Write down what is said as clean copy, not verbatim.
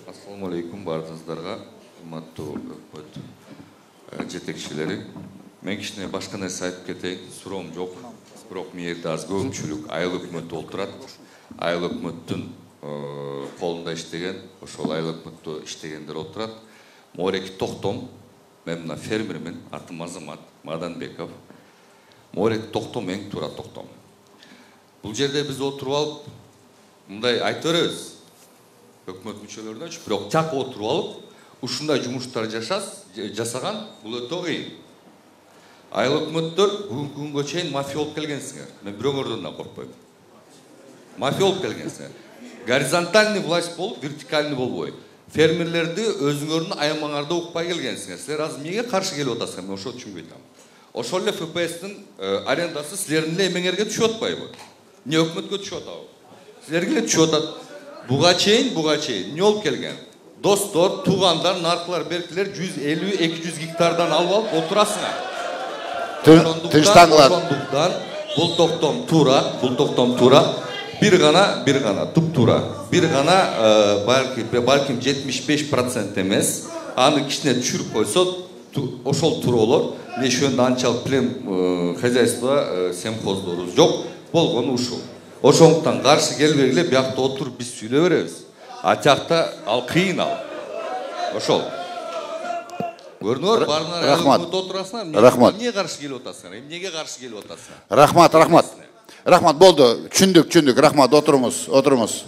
Assalamu alaikum barыңыздарға, урматтуу өкмөт жетекчилери. Мен кичине башка нерсе айтып кетейин, суроом жок. Бирок мен жерде аз көпчүлүк айыл өкмөтү отурат. Айыл өкмөттүн колунда иштеген, ошол айыл өкмөттө иштегендер отурат. Мореки Токтом, мен мына фермермин, атым Азамат Маданбеков. Мореки Токтом эң туура Токтом. Бул жерде биз отуруп алып, мындай айтып беребиз. Өкмөт мүчөлөрүнө бирок чак отуруп алып, ушундай жумуштар жасаган бул өтө кыйын. Айыл өкмөттөр бүгүнкү күнгө чейин мафия болуп келгенсиңер. Мен бирөөңөрдөн да коркпойм. Мафия болуп келгенсиңер. Горизонтальный власть болуп, вертикальный болбой. Фермерлерди өзүңөрдүн аямаңарда укпай келгенсиңер. Силер азыр эмнеге каршы келип атасыңар? Мен ошо түшүнбөй атам. Ошол эле ФПСтин арендасы силердин эле эмеңерге түшүп атпайбы? Эмне өкмөткө түшүп атабы? Силерге эле түшүп атат. Буга чейин эмне болуп келген? Достор, туугандар, наркылар, беркилер 150-200 гектардан алып отурасыңар. Ошондуктан бул токтом туура. Бир гана туп туура. Бир гана балким 75% эмес. Аны кичине түшүрүп койсо, ошол туура болор. Ошондо анчалык плен хозяйство семхоздорубуз жок. Болгону ушул. Ошондуктан каршы келбегиле, биякта отуруп биз сүйлөй беребиз. А жакта ал кыйын ал. Ошол. Көрдүңөр, баарыңар отурасыңар. Рахмат. Эмнеге каршы келип атасыңар? Эмнеге каршы келип атасыңар? Рахмат, болду. Түшүндүк. Рахмат, отуруңуз.